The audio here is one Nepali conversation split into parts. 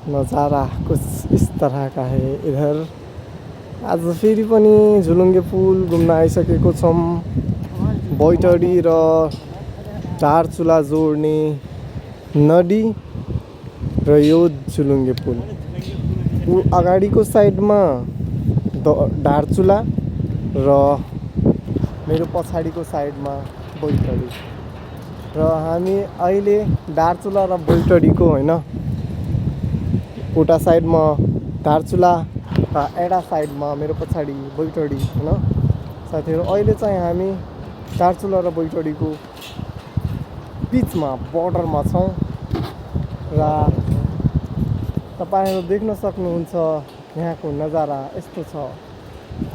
नज़ारा कुछ इस तरह का है इधर। आज फेरि पनि झुलुङ्गे पुल घुम्न आइसकेको छौँ। बैतडी र दार्चुला जोड्ने नदी र यो झुलुङ्गे पुल। अगाडिको साइडमा दार्चुला र मेरो पछाडिको साइडमा बैतडी। र हामी अहिले दार्चुला र बैतडीको होइन उता साइडमा दार्चुला र एडा साइडमा मेरो पछाडि बैतडी होइन साथीहरू। अहिले चाहिँ हामी दार्चुला र बैतडीको बिचमा बोर्डरमा छौँ र तपाईँहरू देख्न सक्नुहुन्छ यहाँको नजारा यस्तो छ।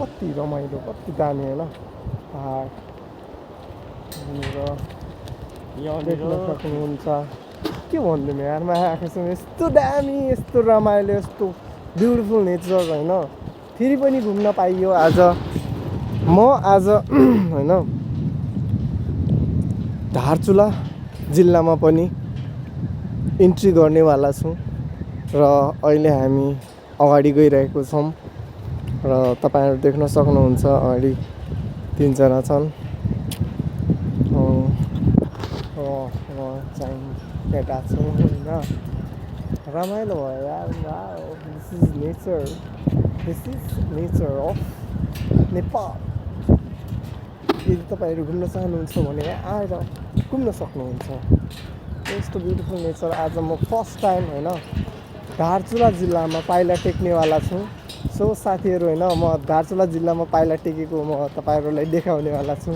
कति रमाइलो, कति दामी होइन पहाड देख्न सक्नुहुन्छ। के भन्दिनँ यार, माया आएको छ। यस्तो दामी, यस्तो रमाइलो, यस्तो ब्युटिफुल नेचर होइन। फेरि पनि घुम्न पाइयो आज। म आज होइन दार्चुला जिल्लामा पनि इन्ट्री गर्नेवाला छु र अहिले हामी अगाडि गइरहेको छौँ र तपाईँहरू देख्न सक्नुहुन्छ अगाडि 3 जना छन्। चाहिँ केटा छौँ होइन। रमाइलो भयो यार। This is nature of Nepal. यदि तपाईँहरू घुम्न चाहनुहुन्छ भने आएर घुम्न सक्नुहुन्छ। यस्तो ब्युटिफुल नेचर। आज म फर्स्ट टाइम होइन दार्चुला जिल्लामा पाइला टेक्नेवाला छु। सो साथीहरू होइन, म दार्चुला जिल्लामा पाइला टेकेको म तपाईँहरूलाई देखाउनेवाला छु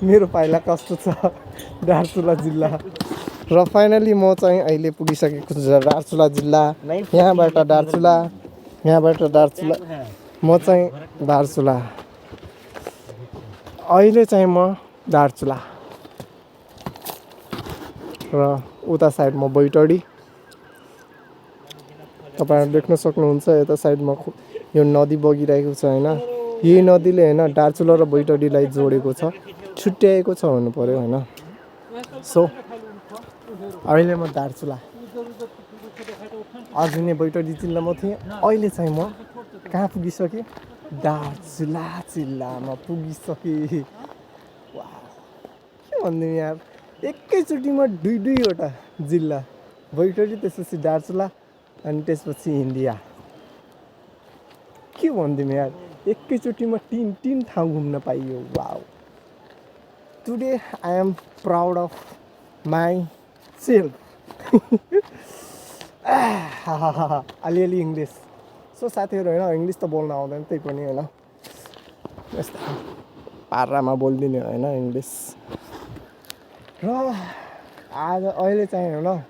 मेरो पाइला कस्तो छ दार्चुला जिल्ला। र फाइनली म चाहिँ अहिले पुगिसकेको छु दार्चुला जिल्ला। यहाँबाट दार्चुला म चाहिँ दार्चुला। अहिले चाहिँ म दार्चुला र उता साइडमा बैतडी तपाईँहरू देख्न सक्नुहुन्छ। यता साइडमा यो नदी बगिरहेको छ होइन। यही नदीले होइन दार्चुला र बैतडीलाई जोडेको छ, छुट्याएको छ भन्नु पर्यो होइन। सो अहिले म दार्चुला, अघि नै बैतडी जिल्लामा थिएँ। अहिले चाहिँ म कहाँ पुगिसकेँ? दार्चुला जिल्लामा पुगिसकेँ। वाह, के भन्दिनँ यार, एकैचोटिमा दुईवटा जिल्ला, बैतडी त्यसपछि दार्चुला अनि त्यसपछि इन्डिया। के भन्दिनँ यार, एकैचोटिमा तीन ठाउँ घुम्न पाइयो। Wow, today I am proud of myself. अलिअलि इङ्ग्लिस। सो साथीहरू होइन, इङ्ग्लिस त बोल्न आउँदैन, त्यही पनि होइन यस्तो पारामा बोलिदिने होइन इङ्ग्लिस। र आज अहिले चाहिँ होइन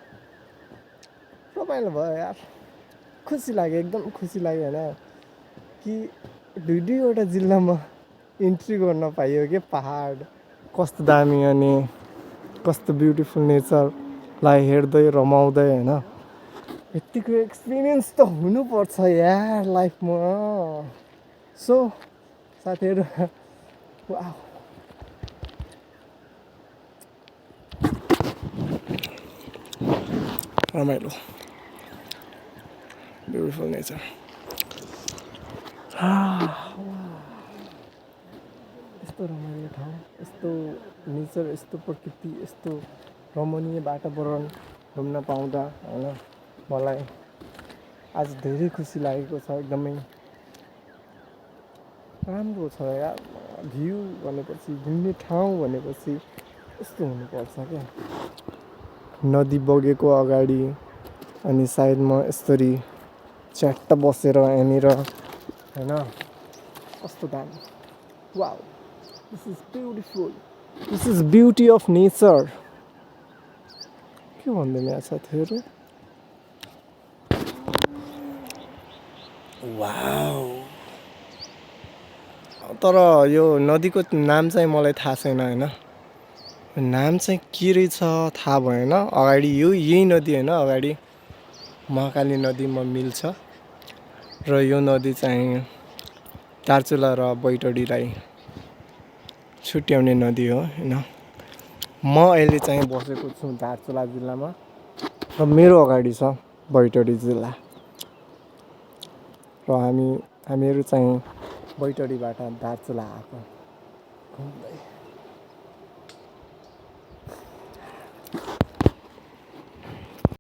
रमाइलो भयो यार। खुसी लाग्यो, एकदम खुसी लाग्यो होइन कि दुईवटा जिल्लामा इन्ट्री गर्न पाइयो। के पहाड कस्तो दामी अनि कस्तो ब्युटिफुल नेचरलाई हेर्दै रमाउँदै होइन। यत्तिको एक्सपिरियन्स त हुनुपर्छ यार लाइफमा। सो साथीहरू वाह, रमाइलो ब्युटिफुल नेचर। यस्तो रमाइलो ठाउँ, यस्तो नेचर, यस्तो प्रकृति, यस्तो रमणीय वातावरण घुम्न पाउँदा होइन मलाई आज धेरै खुसी लागेको छ। एकदमै राम्रो छ यार। भ्यू भनेपछि, घुम्ने ठाउँ भनेपछि यस्तो हुनुपर्छ क्या। नदी बगेको अगाडि अनि साइडमा यसरी च्याट्ट बसेर यहाँनिर होइन कस्तो दामी। Wow, this is beautiful, this is beauty of nature. के भन्दैन यार साथीहरू। वाउ, तर यो नदीको नाम चाहिँ मलाई थाहा छैन होइन। नाम चाहिँ के रहेछ थाहा भएन। अगाडि यही नदी होइन, अगाडि महाकाली नदीमा मिल्छ र यो नदी चाहिँ दार्चुला र बैतडीलाई छुट्याउने नदी हो होइन। म अहिले चाहिँ बसेको छु दार्चुला जिल्लामा र मेरो अगाडि छ बैतडी जिल्ला। र हामीहरू चाहिँ बैतडीबाट दार्चुला आएको घुम्दै